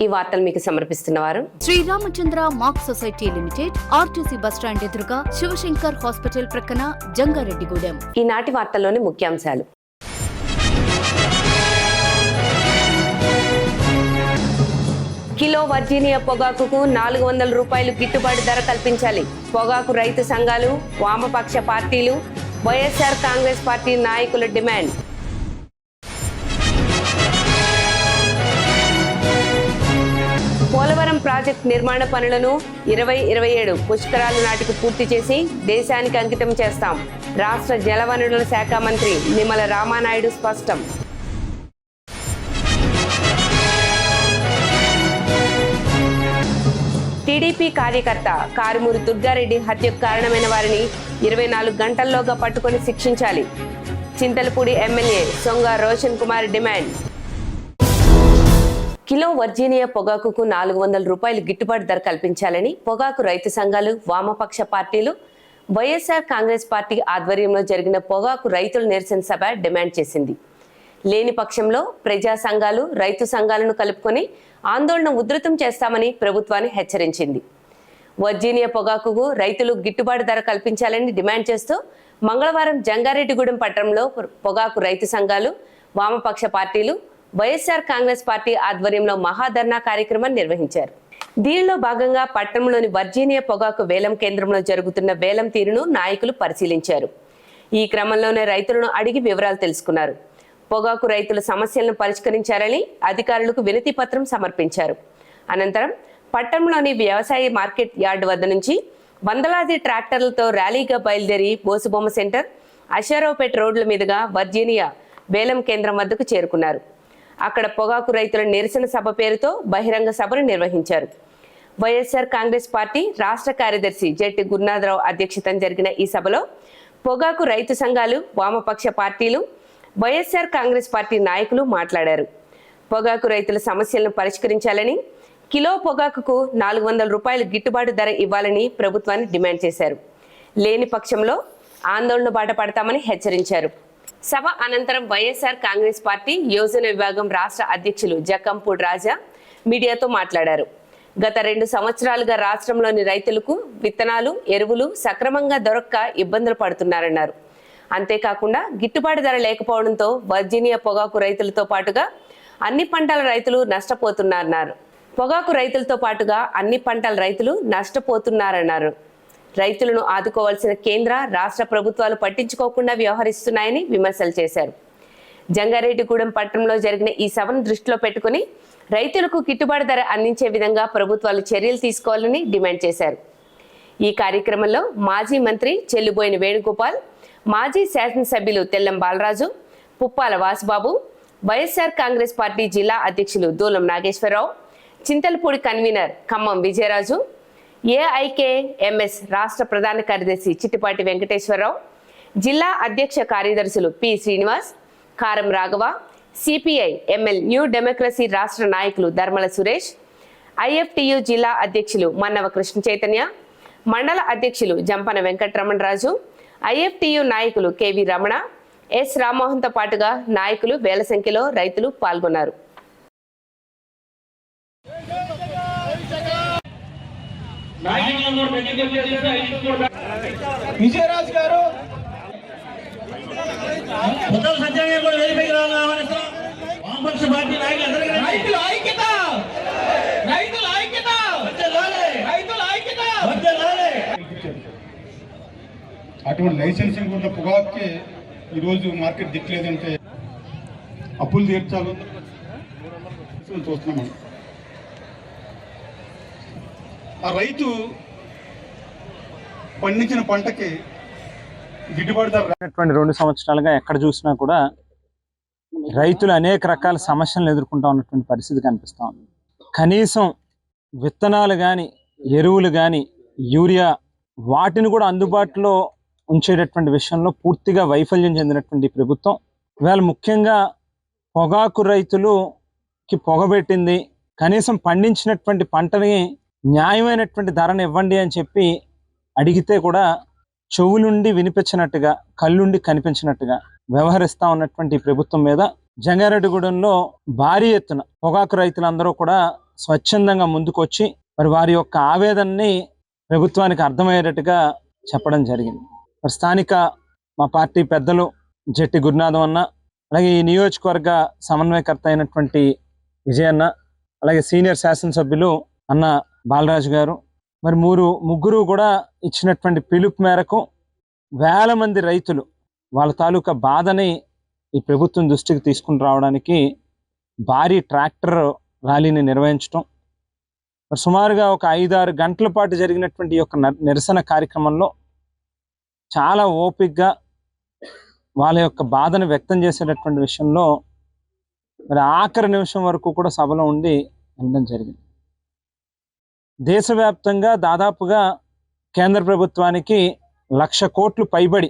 ఈ వార్తలు మీకు సమర్పిస్తున్నవారు Sriramachandra mark society limited, RTC bus stand ఎదురుగా, శివశంకర్ హాస్పిటల్ ప్రక్కన, జంగారెడ్డిగూడెం. ఈనాటి వార్తల్లోని ముఖ్యాంశాలు. కిలో వర్జీనియా పొగాకుకు 400 రూపాయలు గిట్టుబాటు ధర కల్పించాలి. పొగాకు రైతు సంఘాలు, వామపక్ష పార్టీలు, వైఎస్ఆర్ కాంగ్రెస్ పార్టీ నాయకుల డిమాండ్. పోలవరం ప్రాజెక్టు నిర్మాణ పనులను 2027 పుష్కరాలు నాటికి పూర్తి చేసి దేశానికి అంకితం చేస్తాం. రాష్ట్ర జలవనరుల శాఖ మంత్రి నిమ్మల రామానాయుడు స్పష్టం. టీడీపీ కార్యకర్త కారుమూరి దుర్గారెడ్డి హత్యకు కారణమైన వారిని 24 గంటల్లోగా పట్టుకొని శిక్షించాలి. Chintalapudi MLA Songa Roshan Kumar demand. Kilo Virginia పొగాకుకు 400 రూపాయలు గిట్టుబాటు ధర కల్పించాలని పొగాకు రైతు సంఘాలు, వామపక్ష పార్టీలు, వైఎస్ఆర్ కాంగ్రెస్ పార్టీ ఆధ్వర్యంలో జరిగిన పొగాకు రైతుల నిరసన సభ డిమాండ్ చేసింది. లేని పక్షంలో ప్రజా సంఘాలు, రైతు సంఘాలను కలుపుకొని ఆందోళన ఉధృతం చేస్తామని ప్రభుత్వాన్ని హెచ్చరించింది. వర్జీనియా పొగాకుకు రైతులు గిట్టుబాటు ధర కల్పించాలని డిమాండ్ చేస్తూ మంగళవారం జంగారెడ్డిగూడెం పట్టణంలో పొగాకు రైతు సంఘాలు, వామపక్ష పార్టీలు, వైఎస్ఆర్ కాంగ్రెస్ పార్టీ ఆధ్వర్యంలో మహాధర్నా కార్యక్రమాన్ని నిర్వహించారు. దీనిలో భాగంగా పట్టణంలోని వర్జీనియా పొగాకు వేలం కేంద్రంలో జరుగుతున్న వేలం తీరును నాయకులు పరిశీలించారు. ఈ క్రమంలోనే రైతులను అడిగి వివరాలు తెలుసుకున్నారు. పొగాకు రైతుల సమస్యలను పరిష్కరించాలని అధికారులకు వినతి పత్రం సమర్పించారు. అనంతరం పట్టణంలోని వ్యవసాయ మార్కెట్ యార్డు వద్ద నుంచి వందలాది ట్రాక్టర్లతో ర్యాలీగా బయలుదేరి బోసుబొమ్మ సెంటర్, అశ్వారావుపేట రోడ్ల మీదుగా వర్జీనియా వేలం కేంద్రం వద్దకు చేరుకున్నారు. అక్కడ పొగాకు రైతుల నిరసన సభ పేరుతో బహిరంగ సభను నిర్వహించారు. వైఎస్ఆర్ కాంగ్రెస్ పార్టీ రాష్ట్ర కార్యదర్శి జెట్టి గురునాథరావు అధ్యక్షతన జరిగిన ఈ సభలో పొగాకు రైతు సంఘాలు, వామపక్ష పార్టీలు, వైఎస్ఆర్ కాంగ్రెస్ పార్టీ నాయకులు మాట్లాడారు. పొగాకు రైతుల సమస్యలను పరిష్కరించాలని, కిలో పొగాకుకు 400 రూపాయలు గిట్టుబాటు ధర ఇవ్వాలని ప్రభుత్వాన్ని డిమాండ్ చేశారు. లేని పక్షంలో ఆందోళన బాట పడతామని హెచ్చరించారు. సభ అనంతరం వైఎస్ఆర్ కాంగ్రెస్ పార్టీ యోజన విభాగం రాష్ట్ర అధ్యక్షులు జక్కంపూడి రాజా మీడియాతో మాట్లాడారు. గత 2 సంవత్సరాలుగా రాష్ట్రంలోని రైతులకు విత్తనాలు, ఎరువులు సక్రమంగా దొరక్క ఇబ్బందులు పడుతున్నారన్నారు. అంతేకాకుండా గిట్టుబాటు ధర లేకపోవడంతో వర్జీనియా పొగాకు రైతులతో పాటుగా అన్ని పంటల రైతులు నష్టపోతున్నారన్నారు. పొగాకు రైతులతో పాటుగా అన్ని పంటల రైతులు నష్టపోతున్నారన్నారు. రైతులను ఆదుకోవాల్సిన కేంద్ర, రాష్ట్ర ప్రభుత్వాలు పట్టించుకోకుండా వ్యవహరిస్తున్నాయని విమర్శలు చేశారు. జంగారెడ్డిగూడెం పట్టణంలో జరిగిన ఈ సభను దృష్టిలో పెట్టుకుని రైతులకు గిట్టుబాటు ధర అందించే విధంగా ప్రభుత్వాలు చర్యలు తీసుకోవాలని డిమాండ్ చేశారు. ఈ కార్యక్రమంలో మాజీ మంత్రి చెల్లుబోయిన వేణుగోపాల్, మాజీ శాసనసభ్యులు తెల్లం బాలరాజు, పుప్పాల వాసుబాబు, వైఎస్ఆర్ కాంగ్రెస్ పార్టీ జిల్లా అధ్యక్షులు దూలం నాగేశ్వరరావు, చింతలపూడి కన్వీనర్ ఖమ్మం విజయరాజు, ఏఐకేఎంఎస్ రాష్ట్ర ప్రధాన కార్యదర్శి చిట్టిపాటి వెంకటేశ్వరరావు, జిల్లా అధ్యక్ష కార్యదర్శులు పి శ్రీనివాస్, కారం Raghava, CPI ML new democracy రాష్ట్ర నాయకులు ధర్మల సురేష్, ఐఎఫ్టియు జిల్లా అధ్యక్షులు మన్నవ కృష్ణ చైతన్య, మండల అధ్యక్షులు జంపన వెంకటరమణరాజు, ఐఎఫ్టియు నాయకులు కెవి రమణ, ఎస్ రామ్మోహన్తో పాటుగా నాయకులు వేల సంఖ్యలో రైతులు పాల్గొన్నారు. విజయరాజ్ గారు అటువంటి లైసెన్సింగ్ ఉన్న పొగాకే ఈరోజు మార్కెట్ దిక్కులేదంటే అప్పులు తీర్చాలి చూస్తున్నాం. ఆ రైతు పండించిన పంటకి గిట్టుబాటు ధర 2 సంవత్సరాలుగా ఎక్కడ చూసినా కూడా రైతులు అనేక రకాల సమస్యలను ఎదుర్కొంటూ ఉన్నటువంటి పరిస్థితి కనిపిస్తూ ఉంది. కనీసం విత్తనాలు కానీ, ఎరువులు కానీ, యూరియా వాటిని కూడా అందుబాటులో ఉంచేటటువంటి విషయంలో పూర్తిగా వైఫల్యం చెందినటువంటి ప్రభుత్వం ఇవాళ ముఖ్యంగా పొగాకు రైతులుకి పొగబెట్టింది. కనీసం పండించినటువంటి పంటని న్యాయమైనటువంటి ధరను ఇవ్వండి అని చెప్పి అడిగితే కూడా చెవులుండి వినిపించినట్టుగా, కళ్ళుండి కనిపించినట్టుగా వ్యవహరిస్తా ఉన్నటువంటి ప్రభుత్వం మీద జంగారెడ్డిగూడెంలో భారీ ఎత్తున పొగాకు రైతులందరూ కూడా స్వచ్ఛందంగా ముందుకొచ్చి మరి వారి యొక్క ఆవేదనని ప్రభుత్వానికి అర్థమయ్యేటట్టుగా చెప్పడం జరిగింది. మరి స్థానిక మా పార్టీ పెద్దలు జట్టి గురునాథం అన్న, అలాగే ఈ నియోజకవర్గ సమన్వయకర్త అయినటువంటి విజయన్న, అలాగే సీనియర్ శాసనసభ్యులు అన్న బాలరాజు గారు, మరి ముగ్గురు కూడా ఇచ్చినటువంటి పిలుపు మేరకు వేల మంది రైతులు వాళ్ళ తాలూకా బాధని ఈ ప్రభుత్వం దృష్టికి తీసుకుని రావడానికి భారీ ట్రాక్టర్ ర్యాలీని నిర్వహించడం, మరి సుమారుగా ఒక 5-6 గంటల పాటు జరిగినటువంటి ఈ యొక్క నిరసన కార్యక్రమంలో చాలా ఓపికగా వాళ్ళ యొక్క బాధను వ్యక్తం చేసేటటువంటి విషయంలో మరి ఆఖరి నిమిషం వరకు కూడా సభలో ఉండి వెళ్ళడం జరిగింది. దేశవ్యాప్తంగా దాదాపుగా కేంద్ర ప్రభుత్వానికి 1,00,000 కోట్లు పైబడి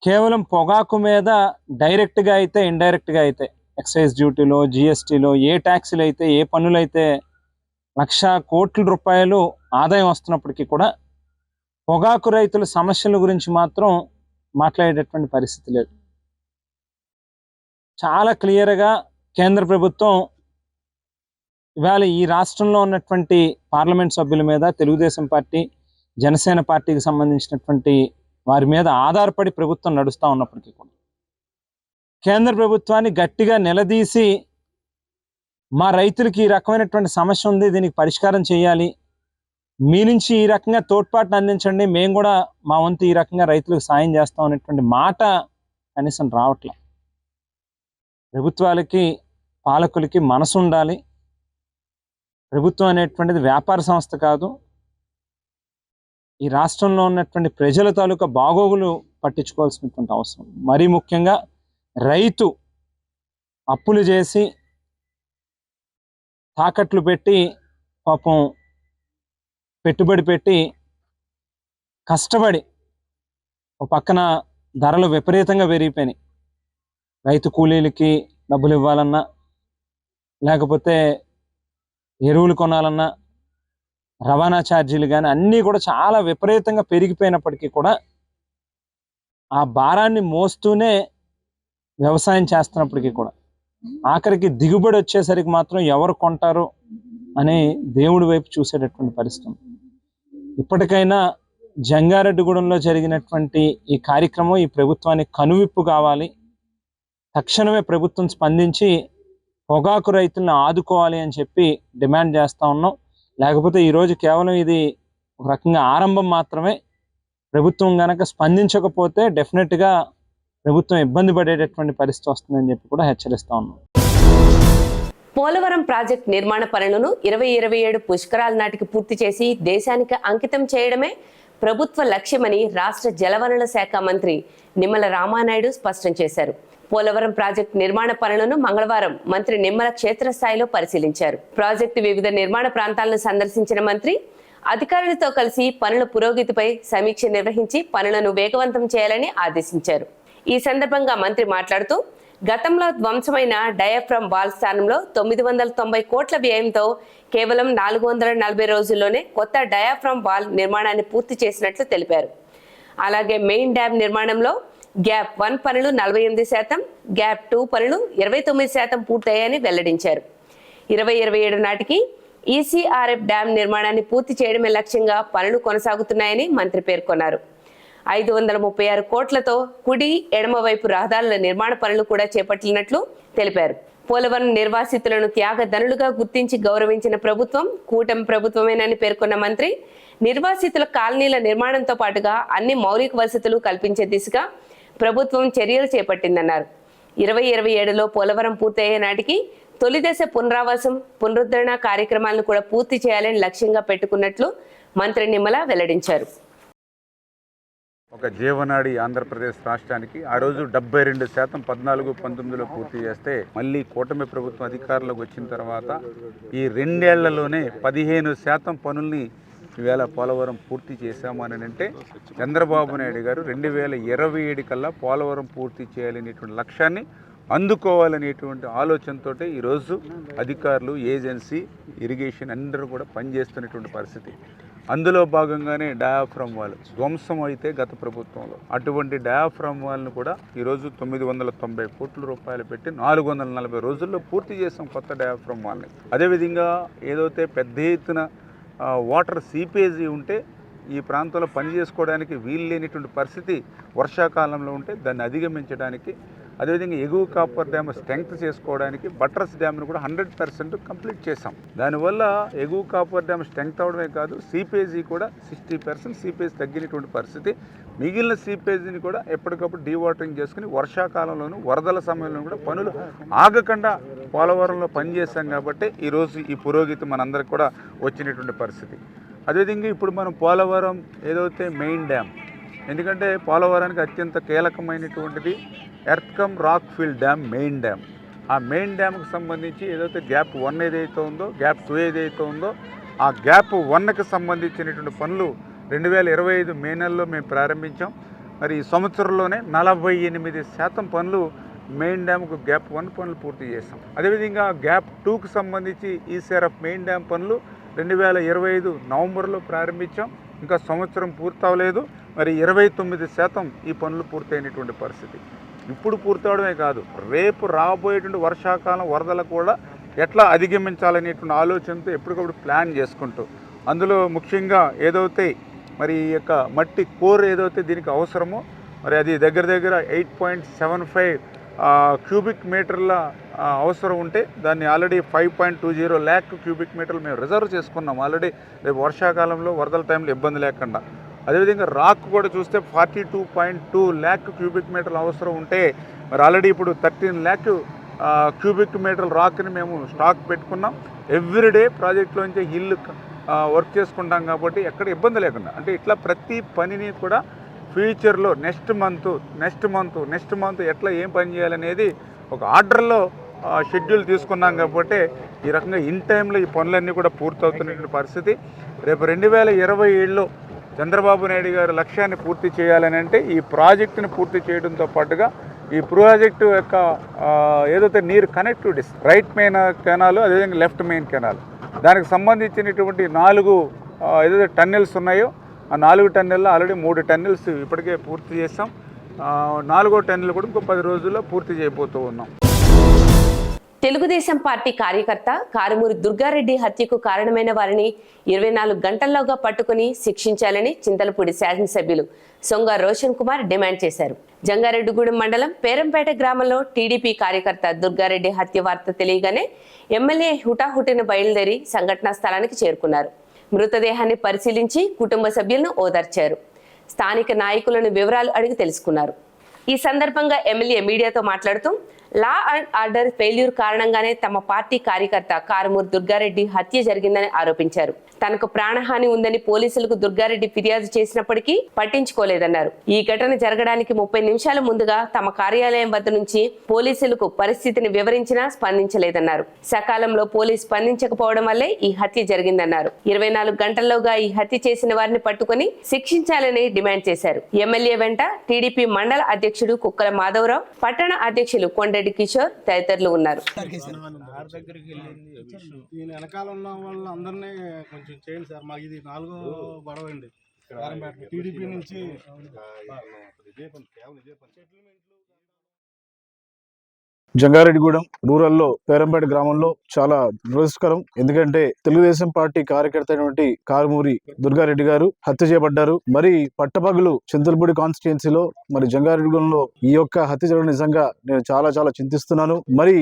కేవలం పొగాకు మీద డైరెక్ట్గా అయితే ఇండైరెక్ట్గా అయితే ఎక్సైజ్ డ్యూటీలో, జిఎస్టీలో, ఏ ట్యాక్సీలు అయితే, ఏ పన్నులు అయితే 1,00,000 కోట్ల రూపాయలు ఆదాయం వస్తున్నప్పటికీ కూడా పొగాకు రైతుల సమస్యల గురించి మాత్రం మాట్లాడేటటువంటి పరిస్థితి లేదు. చాలా క్లియర్గా కేంద్ర ప్రభుత్వం ఇవాళ ఈ రాష్ట్రంలో ఉన్నటువంటి పార్లమెంట్ సభ్యుల మీద, తెలుగుదేశం పార్టీ, జనసేన పార్టీకి సంబంధించినటువంటి వారి మీద ఆధారపడి ప్రభుత్వం నడుస్తూ ఉన్నప్పటికీ కూడా కేంద్ర ప్రభుత్వాన్ని గట్టిగా నిలదీసి మా రైతులకి ఈ రకమైనటువంటి సమస్య ఉంది, దీనికి పరిష్కారం చేయాలి, మీ నుంచి ఈ రకంగా తోడ్పాటును అందించండి, మేము కూడా మా వంతు ఈ రకంగా రైతులకు సాయం చేస్తాం అనేటువంటి మాట కనీసం రావట్లే. ప్రభుత్వాలకి, పాలకులకి మనసు ఉండాలి. ప్రభుత్వం అనేటువంటిది వ్యాపార సంస్థ కాదు. ఈ రాష్ట్రంలో ఉన్నటువంటి ప్రజల తాలూకా బాగోగులు పట్టించుకోవాల్సినటువంటి అవసరం. మరీ ముఖ్యంగా రైతు అప్పులు చేసి తాకట్లు పెట్టి పాపం పెట్టుబడి పెట్టి కష్టపడి ఒక పక్కన ధరలు విపరీతంగా పెరిగిపోయినాయి. రైతు కూలీలకి డబ్బులు ఇవ్వాలన్నా, లేకపోతే ఎరువులు కొనాలన్నా, రవాణా ఛార్జీలు కానీ అన్నీ కూడా చాలా విపరీతంగా పెరిగిపోయినప్పటికీ కూడా ఆ భారాన్ని మోస్తూనే వ్యవసాయం చేస్తున్నప్పటికీ కూడా ఆఖరికి దిగుబడి వచ్చేసరికి మాత్రం ఎవరు కొంటారు అని దేవుడి వైపు చూసేటటువంటి పరిస్థితి. ఇప్పటికైనా జంగారెడ్డిగూడెంలో జరిగినటువంటి ఈ కార్యక్రమం ఈ ప్రభుత్వానికి కనువిప్పు కావాలి. తక్షణమే ప్రభుత్వం స్పందించి పొగాకు రైతులను ఆదుకోవాలి అని చెప్పి డిమాండ్ చేస్తూ ఉన్నాం. లేకపోతే ఈరోజు కేవలం ఇది ఒక రకంగా ఆరంభం మాత్రమే. ప్రభుత్వం కనుక స్పందించకపోతే డెఫినెట్గా ప్రభుత్వం ఇబ్బంది పడేటటువంటి పరిస్థితి వస్తుందని చెప్పి కూడా హెచ్చరిస్తూ ఉన్నాం. పోలవరం ప్రాజెక్టు నిర్మాణ పనులను 2027 పుష్కరాల నాటికి పూర్తి చేసి దేశానికి అంకితం చేయడమే ప్రభుత్వ లక్ష్యమని రాష్ట్ర జలవనరుల శాఖ మంత్రి నిమ్మల రామానాయుడు స్పష్టం చేశారు. పోలవరం ప్రాజెక్టు నిర్మాణ పనులను మంగళవారం మంత్రి నిమ్మల క్షేత్రస్థాయిలో పరిశీలించారు. ప్రాజెక్టు వివిధ నిర్మాణ ప్రాంతాలను సందర్శించిన మంత్రి అధికారులతో కలిసి పనుల పురోగతిపై సమీక్ష నిర్వహించి పనులను వేగవంతం చేయాలని ఆదేశించారు. ఈ సందర్భంగా మంత్రి మాట్లాడుతూ గతంలో ధ్వంసమైన డయాఫ్రమ్ వాల్ స్థానంలో 990 కోట్ల వ్యయంతో కేవలం 440 రోజుల్లోనే కొత్త డయాఫ్రమ్ వాల్ నిర్మాణాన్ని పూర్తి చేసినట్లు తెలిపారు. అలాగే మెయిన్ డ్యామ్ నిర్మాణంలో గ్యాప్ 1 పనులు 48%, గ్యాప్ 2 పనులు 29% పూర్తయ్యాయని వెల్లడించారు. 2027 నాటికి ఈసీఆర్ఎఫ్ డ్యామ్ నిర్మాణాన్ని పూర్తి చేయడమే లక్ష్యంగా పనులు కొనసాగుతున్నాయని మంత్రి పేర్కొన్నారు. 536 కోట్లతో కుడి ఎడమ వైపు రహదారుల నిర్మాణ పనులు కూడా చేపట్టినట్లు తెలిపారు. పోలవరం నిర్వాసితులను త్యాగధనులుగా గుర్తించి గౌరవించిన ప్రభుత్వం కూటమి ప్రభుత్వమేనని పేర్కొన్న మంత్రి నిర్వాసితుల కాలనీల నిర్మాణంతో పాటుగా అన్ని మౌలిక వసతులు కల్పించే దిశగా ప్రభుత్వం చర్యలు చేపట్టిందన్నారు. 2027లో పోలవరం పూర్తయ్యే నాటికి తొలి దశ పునరావాసం, పునరుద్ధరణ కార్యక్రమాలను కూడా పూర్తి చేయాలని లక్ష్యంగా పెట్టుకున్నట్లు మంత్రి నిమ్మల వెల్లడించారు. ఒక జీవనాడి ఆంధ్రప్రదేశ్ రాష్ట్రానికి ఆ రోజు 72% 14-19లో పూర్తి చేస్తే మళ్ళీ కూటమి ప్రభుత్వం అధికారంలోకి వచ్చిన తర్వాత ఈ 2 ఏళ్లలోనే 15% పనుల్ని ఈవేళ పోలవరం పూర్తి చేశాము అని అంటే చంద్రబాబు నాయుడు గారు 2027 కల్లా పోలవరం పూర్తి చేయాలనేటువంటి లక్ష్యాన్ని అందుకోవాలనేటువంటి ఆలోచనతో ఈరోజు అధికారులు, ఏజెన్సీ, ఇరిగేషన్ అందరూ కూడా పనిచేస్తున్నటువంటి పరిస్థితి. అందులో భాగంగానే డయాఫ్రమ్ వాల్ ధ్వంసం అయితే గత ప్రభుత్వంలో అటువంటి డయాఫ్రమ్ వాల్ను కూడా ఈరోజు 990 కోట్ల రూపాయలు పెట్టి 440 రోజుల్లో పూర్తి చేసాం కొత్త డయాఫ్రమ్ వాల్ని. అదేవిధంగా ఏదైతే పెద్ద ఎత్తున వాటర్ సీపేజీ ఉంటే ఈ ప్రాంతంలో పని చేసుకోవడానికి వీలు లేనిటువంటి పరిస్థితి వర్షాకాలంలో ఉంటే దాన్ని అధిగమించడానికి, అదేవిధంగా ఎగువ కాపర్ డ్యామ్ స్ట్రెంగ్త్ చేసుకోవడానికి బట్రస్ డ్యామ్ను కూడా 100% కంప్లీట్ చేసాం. దానివల్ల ఎగువ కాపర్ డ్యామ్ స్ట్రెంగ్త్ అవడమే కాదు, సీపేజీ కూడా 60% సీపేజ్ తగ్గినటువంటి పరిస్థితి. మిగిలిన సీపేజీని కూడా ఎప్పటికప్పుడు డీవాటరింగ్ చేసుకుని వర్షాకాలంలోనూ వరదల సమయంలో కూడా పనులు ఆగకుండా పోలవరంలో పనిచేసాం కాబట్టి ఈరోజు ఈ పురోగతి మనందరికి కూడా వచ్చినటువంటి పరిస్థితి. అదేవిధంగా ఇప్పుడు మనం పోలవరం ఏదైతే మెయిన్ డ్యామ్, ఎందుకంటే పోలవరానికి అత్యంత కీలకమైనటువంటిది earth cum rock fill dam main dam. ఆ మెయిన్ డ్యామ్కి సంబంధించి ఏదైతే గ్యాప్ 1 ఏదైతే ఉందో, గ్యాప్ 2 ఏదైతే ఉందో, ఆ గ్యాప్ 1కి సంబంధించినటువంటి పనులు 2025 మే నెలలో మేము ప్రారంభించాం. మరి ఈ సంవత్సరంలోనే 48% పనులు మెయిన్ డ్యామ్కు గ్యాప్ 1 పనులు పూర్తి చేస్తాం. అదేవిధంగా గ్యాప్ 2కి సంబంధించి ఈసీఆర్ఎఫ్ మెయిన్ డ్యామ్ పనులు 2025 నవంబర్లో ప్రారంభించాం. ఇంకా సంవత్సరం పూర్తవలేదు. మరి 29% ఈ పనులు పూర్తయినటువంటి పరిస్థితి. ఇప్పుడు పూర్తవడమే కాదు, రేపు రాబోయేటువంటి వర్షాకాలం వరదలు కూడా ఎట్లా అధిగమించాలనేటువంటి ఆలోచనతో ఎప్పటికప్పుడు ప్లాన్ చేసుకుంటూ, అందులో ముఖ్యంగా ఏదైతే మరి ఈ యొక్క మట్టి కోర్ ఏదైతే దీనికి అవసరమో మరి అది దగ్గర దగ్గర 8.75 క్యూబిక్ మీటర్ల అవసరం ఉంటే దాన్ని ఆల్రెడీ 5.20 ల్యాక్ క్యూబిక్ మీటర్లు మేము రిజర్వ్ చేసుకున్నాం ఆల్రెడీ, రేపు వర్షాకాలంలో వరదల టైంలో ఇబ్బంది లేకుండా. అదేవిధంగా రాక్ కూడా చూస్తే 42.2 ల్యాక్ క్యూబిక్ మీటర్లు అవసరం ఉంటే మరి ఆల్రెడీ ఇప్పుడు 13 ల్యాక్ క్యూబిక్ మీటర్ల రాక్ని మేము స్టాక్ పెట్టుకున్నాం. ఎవ్రీడే ప్రాజెక్టులోంచి ఇల్లు వర్క్ చేసుకుంటాం కాబట్టి ఎక్కడ ఇబ్బంది లేకుండా, అంటే ఇట్లా ప్రతి పనిని కూడా ఫ్యూచర్లో నెక్స్ట్ మంత్ ఎట్లా ఏం పని చేయాలనేది ఒక ఆర్డర్లో షెడ్యూల్ తీసుకున్నాం కాబట్టి ఈ రకంగా ఇన్ టైంలో ఈ పనులన్నీ కూడా పూర్తవుతున్నటువంటి పరిస్థితి. రేపు 2027లో చంద్రబాబు నాయుడు గారి లక్ష్యాన్ని పూర్తి చేయాలని అంటే ఈ ప్రాజెక్టుని పూర్తి చేయడంతో పాటుగా ఈ ప్రాజెక్టు యొక్క ఏదైతే నీరు కనెక్టివిటీస్, రైట్ మెయిన్ కెనాల్, అదేవిధంగా లెఫ్ట్ మెయిన్ కెనాల్, దానికి సంబంధించినటువంటి 4 ఏదైతే టన్నెల్స్ ఉన్నాయో ఆ 4 టన్నెల్లో ఆల్రెడీ 3 టన్నెల్స్ ఇప్పటికే పూర్తి చేస్తాం. 4వ టన్నెల్ కూడా ఇంకో 10 రోజుల్లో పూర్తి చేయబోతూ ఉన్నాం. తెలుగుదేశం పార్టీ కార్యకర్త కారుమూరి దుర్గారెడ్డి హత్యకు కారణమైన వారిని 24 గంటల్లోగా పట్టుకుని శిక్షించాలని చింతలపూడి శాసనసభ్యులు సొంగ రోషన్ కుమార్ డిమాండ్ చేశారు. జంగారెడ్డిగూడెం మండలం పేరంపేట గ్రామంలో టీడీపీ కార్యకర్త దుర్గారెడ్డి హత్య వార్త తెలియగానే ఎమ్మెల్యే హుటాహుటిన బయలుదేరి సంఘటనా స్థలానికి చేరుకున్నారు. మృతదేహాన్ని పరిశీలించి కుటుంబ సభ్యులను ఓదార్చారు. స్థానిక నాయకులను వివరాలు అడిగి తెలుసుకున్నారు. ఈ సందర్భంగా ఎమ్మెల్యే మీడియాతో మాట్లాడుతూ లా అండ్ ఆర్డర్ ఫెయిల్యూర్ కారణంగానే తమ పార్టీ కార్యకర్త కారుమూరి దుర్గారెడ్డి హత్య జరిగిందని ఆరోపించారు. తనకు ప్రాణహాని ఉందని పోలీసులకు దుర్గారెడ్డి ఫిర్యాదు చేసినప్పటికీ పట్టించుకోలేదన్నారు. ఈ ఘటన జరగడానికి 30 నిమిషాల ముందుగా తమ కార్యాలయం వద్ద నుంచి పోలీసులకు పరిస్థితిని వివరించినా స్పందించలేదన్నారు. సకాలంలో పోలీసు స్పందించకపోవడం వల్లే ఈ హత్య జరిగిందన్నారు. 24 గంటల్లోగా ఈ హత్య చేసిన వారిని పట్టుకుని శిక్షించాలని డిమాండ్ చేశారు. ఎమ్మెల్యే వెంట టీడీపీ మండల అధ్యక్షుడు కుక్కల మాధవరావు, పట్టణ అధ్యక్షులు కొండరెడ్డి కిషోర్ తదితరులు ఉన్నారు. వెనకాల ఉన్న వాళ్ళందరినీ కొంచెం చేయండి సార్, మాకు ఇది 4వ గొడవ అండి. టీడీపీ నుంచి జంగారెడ్డిగూడెం రూరల్లో పేరంపేట గ్రామంలో చాలా దురదృష్టకరం. ఎందుకంటే తెలుగుదేశం పార్టీ కార్యకర్త అయినటువంటి కారుమూరి దుర్గారెడ్డి గారు హత్య చేయబడ్డారు. మరి పట్టపగలు చింతలపూడి కాన్స్టిట్యుయెన్సీలో మరి జంగారెడ్డిగూడెంలో ఈ యొక్క హత్య జరగడం నిజంగా నేను చాలా చింతిస్తున్నాను. మరి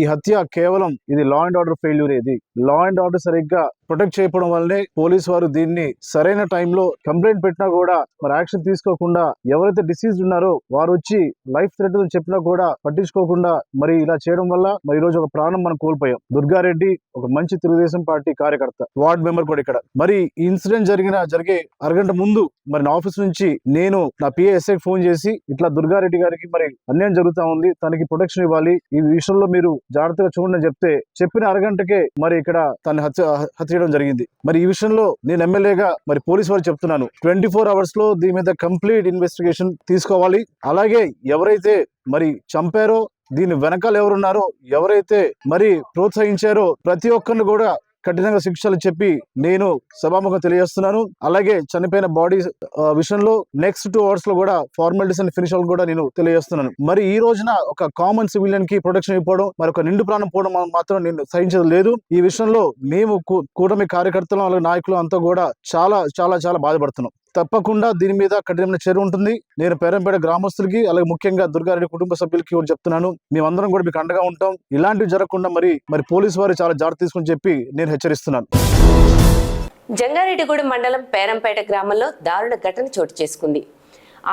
ఈ హత్య కేవలం ఇది లా అండ్ ఆర్డర్ ఫెయిల్యూర్. ఇది లా అండ్ ఆర్డర్ సరిగ్గా ప్రొటెక్ట్ చేయడం వల్లనే పోలీసు వారు దీన్ని సరైన టైంలో కంప్లైంట్ పెట్టినా కూడా మరి యాక్షన్ తీసుకోకుండా, ఎవరైతే డిసీజ్ ఉన్నారో వారు వచ్చి లైఫ్ థ్రెట్ అని చెప్పినా కూడా పట్టించుకోకుండా మరి ఇలా చేయడం వల్ల మరి ఈ రోజు ఒక ప్రాణం మనం కోల్పోయాం. దుర్గారెడ్డి ఒక మంచి తెలుగుదేశం పార్టీ కార్యకర్త, వార్డ్ మెంబర్ కూడా ఇక్కడ. మరి ఈ ఇన్సిడెంట్ జరిగే అరగంట ముందు మరి నా ఆఫీస్ నుంచి నేను నా పిఎస్ఐకి ఫోన్ చేసి ఇట్లా దుర్గారెడ్డి గారికి మరి అన్యాయం జరుగుతా ఉంది, తనకి ప్రొటెక్షన్ ఇవ్వాలి, ఈ విషయంలో మీరు జాగ్రత్తగా చూడండి అని చెప్పిన అరగంటకే మరి ఇక్కడ తన హత్య చేయడం జరిగింది. మరి ఈ విషయంలో నేను ఎమ్మెల్యేగా మరి పోలీసు వారు చెప్తున్నాను, 24 hours లో దీని మీద కంప్లీట్ ఇన్వెస్టిగేషన్ తీసుకోవాలి. అలాగే ఎవరైతే మరి చంపారో, దీని వెనకాల ఎవరున్నారో, ఎవరైతే మరి ప్రోత్సహించారో ప్రతి ఒక్కరిని కూడా కఠినంగా శిక్షలు చెప్పి నేను సభాముఖం తెలియజేస్తున్నాను. అలాగే చనిపోయిన బాడీ విషయంలో నెక్స్ట్ 2 hours లో కూడా ఫార్మాలిటీస్ అండ్ ఫినిష్ కూడా నేను తెలియజేస్తున్నాను. మరి ఈ రోజున ఒక కామన్ సివిలియన్ కి ప్రొటెక్షన్ ఇవ్వడం, మరి ఒక నిండు ప్రాణం పోవడం మాత్రం నేను సహించడం లేదు. ఈ విషయంలో మేము కూటమి కార్యకర్తలు అలాగే నాయకులు అంతా కూడా చాలా చాలా చాలా బాధపడుతున్నాం. తప్పకుండా దీని మీద కఠినమైన చర్య ఉంటుంది. నేను పేరంపేట గ్రామస్తులకి అలాగే ముఖ్యంగా దుర్గారెడ్డి కుటుంబ సభ్యులకి కూడా చెప్తున్నాను, మేమందరం కూడా మీకు అండగా ఉంటాం. ఇలాంటివి జరగకుండా మరి పోలీసు వారు చాలా జాగ్రత్త తీసుకుని చెప్పి నేను హెచ్చరిస్తున్నాను. జంగారెడ్డిగూడెం మండలం పేరంపేట గ్రామంలో దారుణ ఘటన చోటు చేసుకుంది.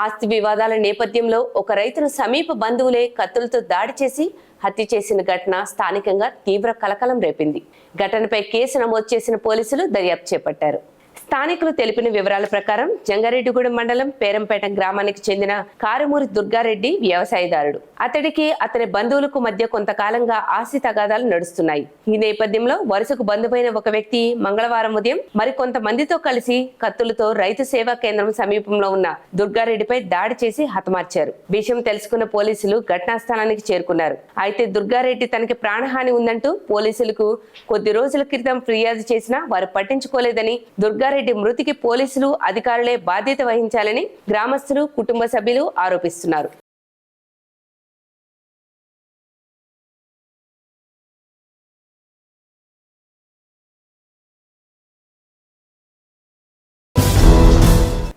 ఆస్తి వివాదాల నేపథ్యంలో ఒక రైతును సమీప బంధువులే కత్తులతో దాడి చేసి హత్య చేసిన ఘటన స్థానికంగా తీవ్ర కలకలం రేపింది. ఘటనపై కేసు నమోదు చేసిన పోలీసులు దర్యాప్తు చేపట్టారు. స్థానికులు తెలిపిన వివరాల ప్రకారం జంగారెడ్డిగూడెం మండలం పేరంపేట గ్రామానికి చెందిన కారుమూరి దుర్గారెడ్డి వ్యవసాయదారుడు. అతడికి అతని బంధువులకు మధ్య కొంతకాలంగా ఆస్తి తగాదాలు నడుస్తున్నాయి. ఈ నేపథ్యంలో వరుసకు బంధువైన ఒక వ్యక్తి మంగళవారం ఉదయం మరికొంతమందితో కలిసి కత్తులతో రైతు సేవా కేంద్రం సమీపంలో ఉన్న దుర్గారెడ్డిపై దాడి చేసి హతమార్చారు. విషయం తెలుసుకున్న పోలీసులు ఘటనా స్థలానికి చేరుకున్నారు. అయితే దుర్గారెడ్డి తనకి ప్రాణహాని ఉందంటూ పోలీసులకు కొద్ది రోజుల క్రితం ఫిర్యాదు చేసినా వారు పట్టించుకోలేదని, దుర్గారెడ్డి మృతికి పోలీసులు అధికారులే బాధ్యత వహించాలని గ్రామస్తులు, కుటుంబ సభ్యులు ఆరోపిస్తున్నారు.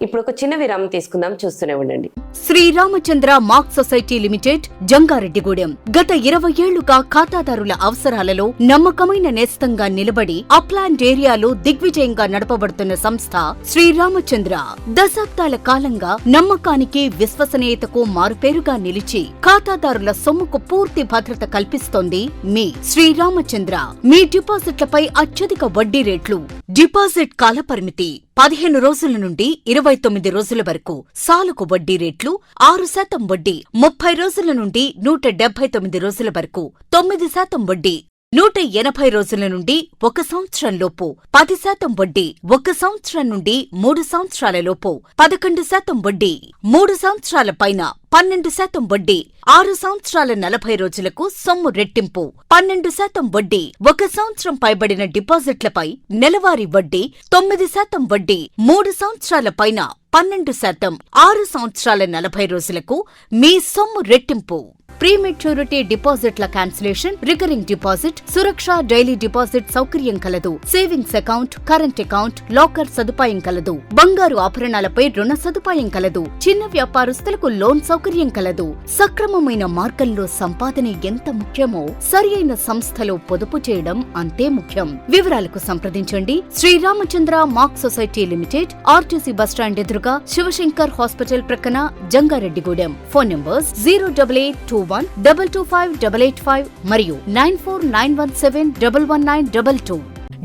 ఇప్పుడు ఒక చిన్న విరామం తీసుకుందాం, చూస్తూనే ఉండండి. Sriramachandra mark society limited Jangareddygudem గత 20 ఏళ్లుగా ఖాతాదారుల అవసరాలలో నమ్మకమైన నేస్తంగా నిలబడి అప్లాండ్ ఏరియాలో దిగ్విజయంగా నడపబడుతున్న సంస్థ శ్రీరామచంద్ర. దశాబ్దాల కాలంగా నమ్మకానికి, విశ్వసనీయతకు మారుపేరుగా నిలిచి ఖాతాదారుల సొమ్ముకు పూర్తి భద్రత కల్పిస్తోంది మీ శ్రీరామచంద్ర. మీ డిపాజిట్లపై అత్యధిక వడ్డీ రేట్లు, డిపాజిట్ కాలపరిమితి 15 రోజుల నుండి 29 రోజుల వరకు, సాలుకు వడ్డీ రేట్లు 6% వడ్డీ 30 రోజుల నుండి 179 రోజుల వరకు, 9% వడ్డీ 180 రోజుల నుండి 1 సంవత్సరం లోపు, 10% వడ్డీ 1 సంవత్సరం నుండి 3 సంవత్సరాల లోపు, 11% వడ్డీ 3 సంవత్సరాల పైన, 12% వడ్డీ 6 సంవత్సరాల 40 రోజులకు సొమ్ము రెట్టింపు, 12% వడ్డీ 1 సంవత్సరం పైబడిన డిపాజిట్లపై నెలవారీ వడ్డీ, 9% వడ్డీ 3 సంవత్సరాల పైన, 12% 6 సంవత్సరాల 40 రోజులకు మీ సొమ్ము రెట్టింపు. ప్రీమెచ్యూరిటీ డిపాజిట్ల క్యాన్సిలేషన్, రికరింగ్ డిపాజిట్, సురక్ష డైలీ డిపాజిట్ సౌకర్యం కలదు. Savings account, current account, locker సదుపాయం కలదు. బంగారు ఆభరణాలపై రుణ సదుపాయం కలదు. చిన్న వ్యాపారస్తులకు లోన్ సౌకర్యం కలదు. సక్రమమైన మార్గంలో సంపాదన ఎంత ముఖ్యమో సరియైన సంస్థలో పొదుపు చేయడం అంతే ముఖ్యం. వివరాలకు సంప్రదించండి. Sriramachandra mark society limited, RTC bus stand ఎదురుగా, శివశంకర్ హాస్పిటల్ ప్రక్కన, జంగారెడ్డిగూడెం. ఫోన్ నంబర్స్ 08821225885 మరియు 9491711922.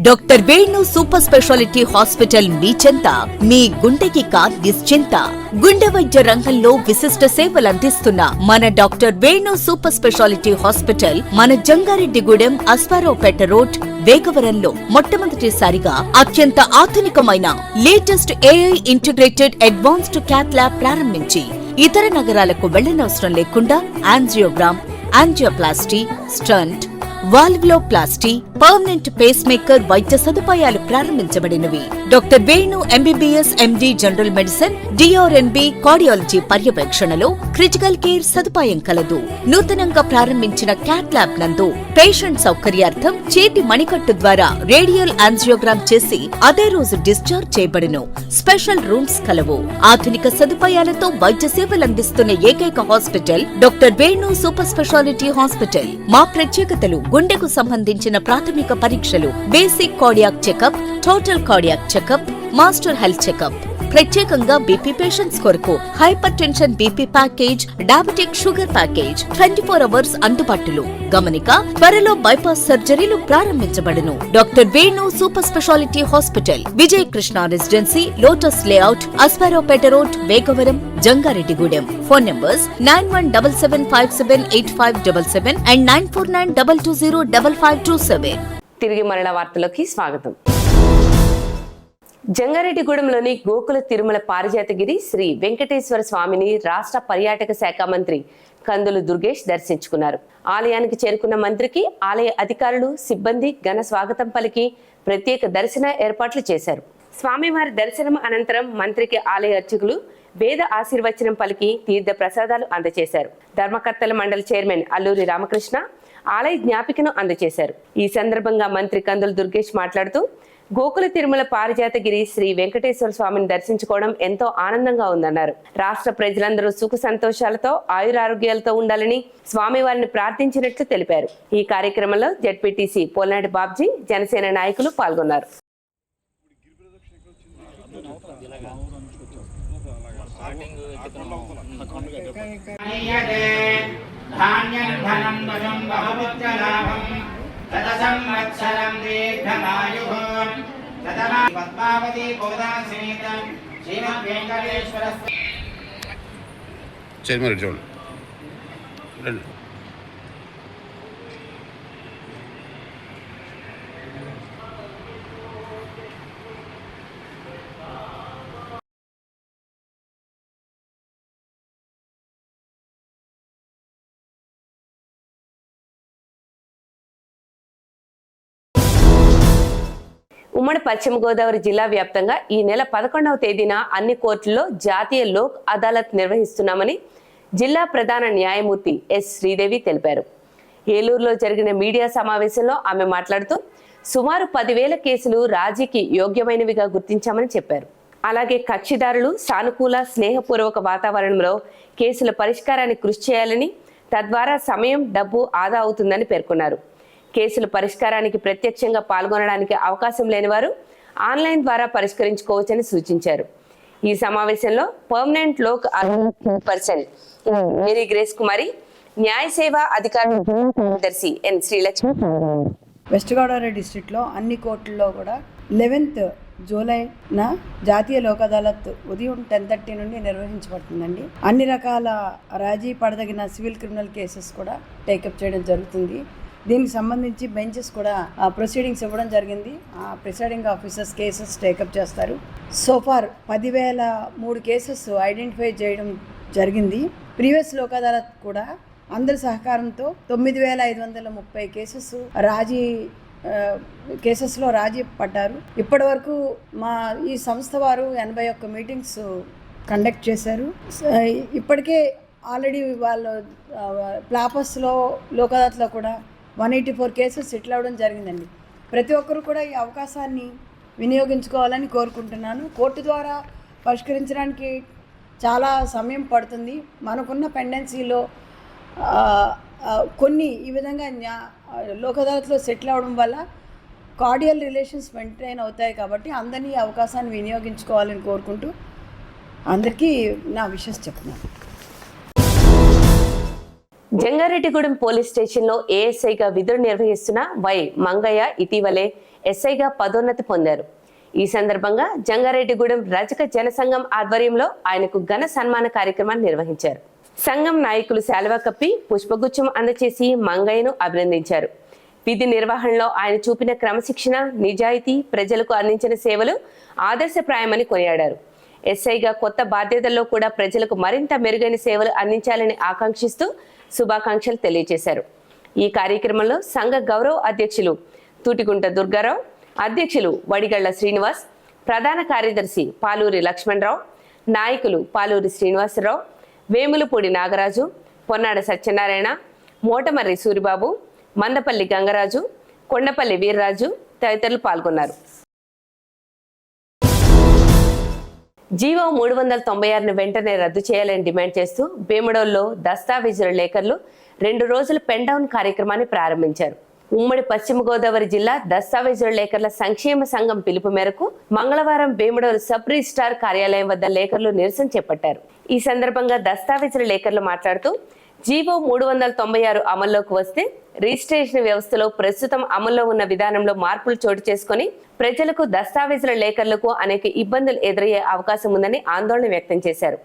Doctor Venu super speciality hospital మీ చెంత. మీ గుండెకి నిశ్చింత. గుండె వైద్య రంగంలో విశిష్ట సేవలందిస్తున్న మన doctor Venu super speciality hospital మన జంగారెడ్డిగూడెం, అశ్వారావుపేట రోడ్, వేగవరంలో మొట్టమొదటిసారిగా అత్యంత ఆధునికమైన latest AI integrated advanced cath lab ప్రారంభించి ఇతర నగరాలకు వెళ్లనవసరం లేకుండా angiogram, angioplasty, stent, valvuloplasty, permanent pacemaker వైద్య సదుపాయాలు ప్రారంభించబడినవి. Doctor Venu MBBS MD general medicine, DRNB cardiology పర్యవేక్షణలో క్రిటికల్ కేర్ సదుపాయం కలదు. నూతనంగా ప్రారంభించిన క్యాట్ ల్యాబ్ నందు పేషెంట్ సౌకర్యార్థం చేతి మణికట్టు ద్వారా రేడియల్ యాంజియోగ్రామ్ చేసి అదే రోజు డిశ్చార్జ్ చేయబడును. స్పెషల్ రూమ్స్ కలవు. ఆధునిక సదుపాయాలతో వైద్య సేవలందిస్తున్న ఏకైక hospital doctor Venu super speciality hospital. మా ప్రత్యేకతలు: గుండెకు సంబంధించిన ప్రాథమిక పరీక్షలు, basic cardiac checkup, total cardiac checkup, master health checkup. ప్రత్యేకంగా బీపీ పేషెంట్స్ కొరకు hypertension BP package, diabetic sugar package 24 hours అందుబాటులో. గమనిక: త్వరలో బైపాస్ సర్జరీలు ప్రారంభించబడును. Doctor Venu super speciality hospital, Vijaya Krishna residency, lotus layout, Ashwaraopeta road, Vegavaram, Jangareddygudem. Phone numbers 9177578577 and 9492205527. తిరిగి మరణ వార్తలోకి స్వాగతం. జంగారెడ్డిగూడెంలోని గోకుల తిరుమల పారిజాతగిరి శ్రీ వెంకటేశ్వర స్వామిని రాష్ట్ర పర్యాటక శాఖ మంత్రి కందులు దుర్గేష్ దర్శించుకున్నారు. ఆలయానికి చేరుకున్న మంత్రికి ఆలయ అధికారులు, సిబ్బంది ఘన స్వాగతం పలికి ప్రత్యేక దర్శన ఏర్పాట్లు చేశారు. స్వామివారి దర్శనం అనంతరం మంత్రికి ఆలయ అర్చకులు వేద ఆశీర్వచనం పలికి తీర్థ ప్రసాదాలు అందజేశారు. ధర్మకర్తల మండలి చైర్మన్ అల్లూరి రామకృష్ణ ఆలయ జ్ఞాపికను అందజేశారు. ఈ సందర్భంగా మంత్రి కందుల దుర్గేష్ మాట్లాడుతూ గోకుల తిరుమల పారిజాతగిరి శ్రీ వెంకటేశ్వర స్వామిని దర్శించుకోవడం ఎంతో ఆనందంగా ఉందన్నారు. రాష్ట్ర ప్రజలందరూ సుఖ సంతోషాలతో ఆయురారోగ్యాలతో ఉండాలని స్వామివారిని ప్రార్థించినట్లు తెలిపారు. ఈ కార్యక్రమంలో జెడ్పీటీసీ పోల్నాటి బాబ్జీ, జనసేన నాయకులు పాల్గొన్నారు. చైర్మన్ చూడండి. ఉమ్మడి పశ్చిమ గోదావరి జిల్లా వ్యాప్తంగా ఈ నెల 11వ తేదీన అన్ని కోర్టుల్లో జాతీయ లోక్ అదాలత్ నిర్వహిస్తున్నామని జిల్లా ప్రధాన న్యాయమూర్తి ఎస్ శ్రీదేవి తెలిపారు. ఏలూరులో జరిగిన మీడియా సమావేశంలో ఆమె మాట్లాడుతూ సుమారు 10,000 కేసులు రాజీకి యోగ్యమైనవిగా గుర్తించామని చెప్పారు. అలాగే కక్షిదారులు సానుకూల స్నేహపూర్వక వాతావరణంలో కేసుల పరిష్కారానికి కృషి చేయాలని, తద్వారా సమయం, డబ్బు ఆదా అవుతుందని పేర్కొన్నారు. కేసుల పరిష్కారానికి ప్రత్యక్షంగా పాల్గొనడానికి అవకాశం లేని వారు ఆన్లైన్ ద్వారా పరిష్కరించుకోవచ్చని సూచించారు. ఈ సమావేశంలో permanent Lok Adalat chairperson Mary Grace Kumari, న్యాయ సేవా అధికారుల కార్యదర్శి ఎన్ శ్రీలక్ష్మి పాల్గొన్నారు. వెస్ట్ గోదావరి డిస్ట్రిక్ట్లో అన్ని కోర్టుల్లో కూడా 11th జూలైన జాతీయ లోక్ అదాలత్ ఉదయం 10:30 నుండి నిర్వహించబడుతుందండి. అన్ని రకాల రాజీ పడదగిన సివిల్ క్రిమినల్ కేసెస్ కూడా టేకప్ చేయడం జరుగుతుంది. దీనికి సంబంధించి బెంచెస్ కూడా ప్రొసీడింగ్స్ ఇవ్వడం జరిగింది. ఆ ప్రిసైడింగ్ ఆఫీసర్స్ కేసెస్ టేకప్ చేస్తారు. సోఫార్ 10,003 కేసెస్ ఐడెంటిఫై చేయడం జరిగింది. ప్రీవియస్ లోక్ అదాలత్ కూడా అందరి సహకారంతో 9,530 కేసెస్ కేసెస్లో రాజీ పడ్డారు. ఇప్పటి వరకు మా ఈ సంస్థ వారు 81 మీటింగ్స్ కండక్ట్ చేశారు. ఇప్పటికే ఆల్రెడీ వాళ్ళు ప్లాపస్లో లోక్ అదాలత్లో కూడా 184 కేసెస్ సెటిల్ అవ్వడం జరిగిందండి. ప్రతి ఒక్కరు కూడా ఈ అవకాశాన్ని వినియోగించుకోవాలని కోరుకుంటున్నాను. కోర్టు ద్వారా పరిష్కరించడానికి చాలా సమయం పడుతుంది. మనకున్న పెండెన్సీలో కొన్ని ఈ విధంగా లోక్ అదాలత్లో సెటిల్ అవ్వడం వల్ల కార్డియల్ రిలేషన్స్ మెయింటైన్ అవుతాయి. కాబట్టి అందరినీ ఈ అవకాశాన్ని వినియోగించుకోవాలని కోరుకుంటూ అందరికీ నా విషెస్ చెప్తున్నాను. జంగారెడ్డిగూడెం పోలీస్ స్టేషన్లో ఏఎస్ఐగా విధులు నిర్వహిస్తున్న వై మంగయ్య ఇటీవలే ఎస్ఐగా పదోన్నతి పొందారు. ఈ సందర్భంగా జంగారెడ్డిగూడెం రజక జనసంఘం ఆధ్వర్యంలో ఆయనకు ఘన సన్మాన కార్యక్రమాన్ని నిర్వహించారు. సంఘం నాయకులు శాలువా కప్పి పుష్పగుచ్చం అందచేసి మంగయ్యను అభినందించారు. విధి నిర్వహణలో ఆయన చూపిన క్రమశిక్షణ, నిజాయితీ, ప్రజలకు అందించిన సేవలు ఆదర్శప్రాయమని కొనియాడారు. ఎస్ఐగా కొత్త బాధ్యతల్లో కూడా ప్రజలకు మరింత మెరుగైన సేవలు అందించాలని ఆకాంక్షిస్తూ శుభాకాంక్షలు తెలియజేశారు. ఈ కార్యక్రమంలో సంఘ గౌరవ అధ్యక్షులు తూటిగుంట దుర్గారావు, అధ్యక్షులు వడిగళ్ల శ్రీనివాస్, ప్రధాన కార్యదర్శి పాలూరి లక్ష్మణరావు, నాయకులు పాలూరి శ్రీనివాసరావు, వేములపూడి నాగరాజు, పొన్నాడ సత్యనారాయణ, మోటమర్రి సూరిబాబు, మందపల్లి గంగరాజు, కొండపల్లి వీర్రాజు తదితరులు పాల్గొన్నారు. జీవో 396ను వెంటనే రద్దు చేయాలని డిమాండ్ చేస్తూ భీమడోల్లో దస్తావేజుల లేఖర్లు 2 రోజుల పెన్ డౌన్ కార్యక్రమాన్ని ప్రారంభించారు. ఉమ్మడి పశ్చిమ గోదావరి జిల్లా దస్తావేజుల లేఖర్ల సంక్షేమ సంఘం పిలుపు మేరకు మంగళవారం భీమడోలు సబ్ రిజిస్ట్రార్ కార్యాలయం వద్ద లేఖర్లు నిరసన చేపట్టారు. ఈ సందర్భంగా దస్తావేజుల లేఖర్లు మాట్లాడుతూ జీవో 396 అమల్లోకి వస్తే రిజిస్ట్రేషన్ వ్యవస్థలో ప్రస్తుతం అమల్లో ఉన్న విధానంలో మార్పులు చోటు చేసుకుని ప్రజలకు దస్తావేజుల లేఖర్లకు అనేక ఇబ్బందులు ఎదురయ్యే అవకాశం ఉందని ఆందోళన వ్యక్తం చేశారు.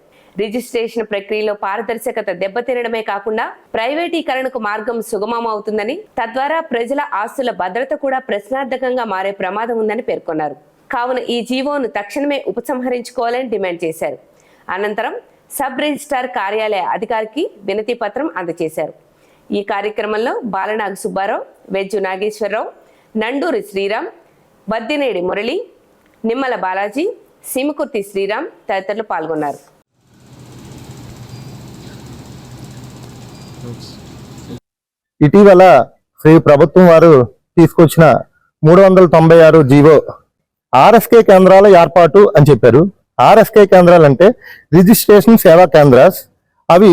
రిజిస్ట్రేషన్ ప్రక్రియలో పారదర్శకత దెబ్బతినడమే కాకుండా ప్రైవేటీకరణకు మార్గం సుగమం అవుతుందని, తద్వారా ప్రజల ఆస్తుల భద్రత కూడా ప్రశ్నార్థకంగా మారే ప్రమాదం ఉందని పేర్కొన్నారు. కావున ఈ జీవోను తక్షణమే ఉపసంహరించుకోవాలని డిమాండ్ చేశారు. అనంతరం సబ్ రిజిస్ట్రార్ కార్యాలయ అధికారికి వినతి పత్రం అందజేశారు. ఈ కార్యక్రమంలో బాలనాగ సుబ్బారావు, వెజ్జు నాగేశ్వరరావు, నండూరి శ్రీరామ్, బద్దినేడి మురళి, నిమ్మల బాలాజీ, సీమకుర్తి శ్రీరామ్ తదితరులు పాల్గొన్నారు. ఇటీవల శ్రీ ప్రభుత్వం వారు తీసుకొచ్చిన 396 జీవో ఆర్ఎఫ్కే కేంద్రాల ఏర్పాటు అని చెప్పారు. ఆర్ఎఫ్కే కేంద్రాలు అంటే రిజిస్ట్రేషన్ సేవా కేంద్రాస్. అవి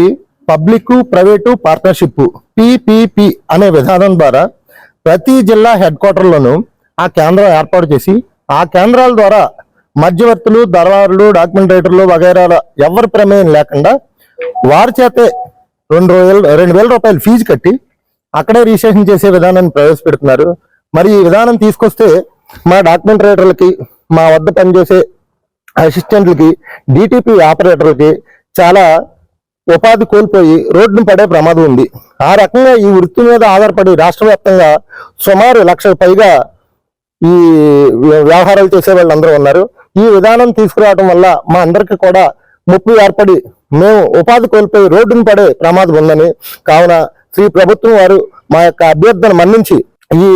పబ్లిక్ ప్రైవేటు పార్ట్నర్షిప్ పిపిపి అనే విధానం ద్వారా ప్రతి జిల్లా హెడ్ క్వార్టర్లోనూ ఆ కేంద్రం ఏర్పాటు చేసి ఆ కేంద్రాల ద్వారా మధ్యవర్తులు, దళారులు, డాక్యుమెంటేటర్లు వగైరాల ఎవరి ప్రమేయం లేకుండా వారి చేతే 2,000 రూపాయలు ఫీజు కట్టి అక్కడే రిజిస్ట్రేషన్ చేసే విధానాన్ని ప్రవేశపెడుతున్నారు. మరి ఈ విధానం తీసుకొస్తే మా డాక్యుమెంటేటర్లకి, మా వద్ద పనిచేసే అసిస్టెంట్లకి, డిటిపి ఆపరేటర్లకి చాలా ఉపాధి కోల్పోయి రోడ్డును పడే ప్రమాదం ఉంది. ఆ రకంగా ఈ వృత్తి మీద ఆధారపడి రాష్ట్ర వ్యాప్తంగా సుమారు 1,00,000 పైగా ఈ వ్యవహారాలు చేసే వాళ్ళందరూ ఉన్నారు. ఈ విధానం తీసుకురావడం వల్ల మా అందరికీ కూడా ముప్పు ఏర్పడి మేము ఉపాధి కోల్పోయి రోడ్డును పడే ప్రమాదం ఉందని, కావున శ్రీ ప్రభుత్వం వారు మా యొక్క అభ్యర్థన మన్నించి ఈ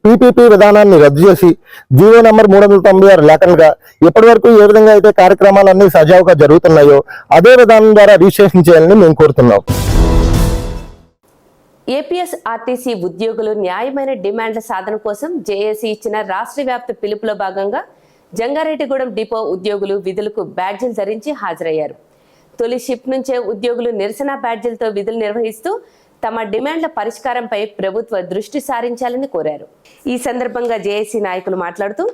పిపిపి విధానాన్ని రద్దు చేసి జీవో నెంబర్ 396 లేఖలుగా ఇప్పటి వరకు ఏ విధంగా అయితే కార్యక్రమాలన్నీ సజావుగా జరుగుతున్నాయో అదే విధానం ద్వారా రిజిస్ట్రేషన్ చేయాలని మేము కోరుతున్నాం. ఏపీఎస్ఆర్టీసీ ఉద్యోగులు న్యాయమైన డిమాండ్ల సాధన కోసం జేఏసీ ఇచ్చిన రాష్ట్ర వ్యాప్త పిలుపులో భాగంగా జంగారెడ్డిగూడెం డిపో ఉద్యోగులు విధులకు బ్యాడ్జీలు ధరించి హాజరయ్యారు. తొలి షిఫ్ట్ నుంచే ఉద్యోగులు నిరసన బ్యాడ్జీలతో విధులు నిర్వహిస్తూ తమ డిమాండ్ల పరిష్కారంపై ప్రభుత్వ దృష్టి సారించాలని కోరారు. ఈ సందర్భంగా జేఏసీ నాయకులు మాట్లాడుతూ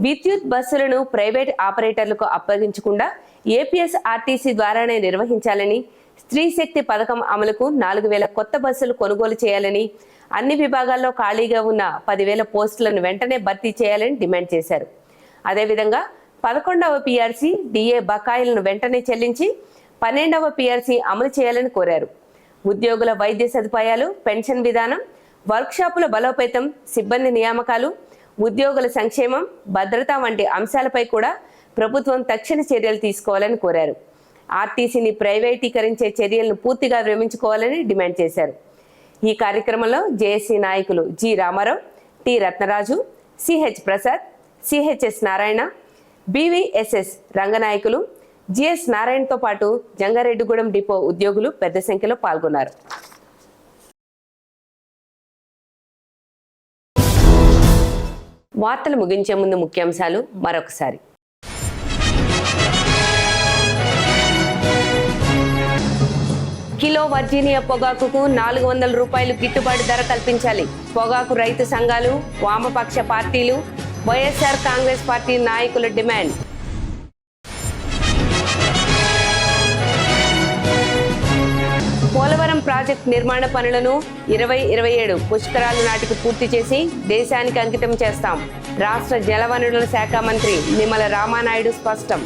విద్యుత్ బస్సులను ప్రైవేట్ ఆపరేటర్లకు అప్పగించకుండా ఏపీఎస్ఆర్టీసీ ద్వారానే నిర్వహించాలని, స్త్రీ శక్తి పథకం అమలుకు 4,000 కొత్త బస్సులు కొనుగోలు చేయాలని, అన్ని విభాగాల్లో ఖాళీగా ఉన్న 10,000 పోస్టులను వెంటనే భర్తీ చేయాలని డిమాండ్ చేశారు. అదేవిధంగా 11వ పీఆర్సీ డిఏ బకాయిలను వెంటనే చెల్లించి 12వ పీఆర్సీ అమలు చేయాలని కోరారు. ఉద్యోగుల వైద్య సదుపాయాలు, పెన్షన్ విధానం, వర్క్షాపుల బలోపేతం, సిబ్బంది నియామకాలు, ఉద్యోగుల సంక్షేమం, భద్రత వంటి అంశాలపై కూడా ప్రభుత్వం తక్షణ చర్యలు తీసుకోవాలని కోరారు. ఆర్టీసీని ప్రైవేటీకరించే చర్యలను పూర్తిగా విరమించుకోవాలని డిమాండ్ చేశారు. ఈ కార్యక్రమంలో జేఏసీ నాయకులు G Ramarao, T Ratnaraju, CH Prasad, CHS Narayana, BVSS Ranganayakulu, GS నారాయణతో పాటు జంగారెడ్డిగూడెం డిపో ఉద్యోగులు పెద్ద సంఖ్యలో పాల్గొన్నారు. వార్తలు ముగించే ముందు ముఖ్యాంశాలు మరొకసారి. కిలో వర్జీనియా పొగాకుకు 400 రూపాయలు గిట్టుబాటు ధర కల్పించాలి. పొగాకు రైతు సంఘాలు, వామపక్ష పార్టీలు, వైఎస్ఆర్ కాంగ్రెస్ పార్టీ నాయకుల డిమాండ్. పోలవరం ప్రాజెక్టు నిర్మాణ పనులను 2027 పుష్కరాలు నాటికి పూర్తి చేసి దేశానికి అంకితం చేస్తాం. రాష్ట్ర జలవనరుల శాఖ మంత్రి నిమ్మల రామానాయుడు స్పష్టం.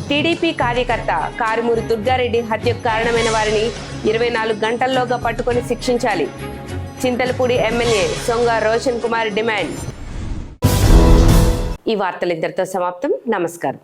టీడీపీ కార్యకర్త కారుమూరి దుర్గారెడ్డి హత్యకు కారణమైన వారిని 24 గంటల్లోగా పట్టుకొని శిక్షించాలి. Chintalapudi MLA Songa Roshan Kumar demand. ఈ వార్తలు ఇంతటితో సమాప్తం. నమస్కారం.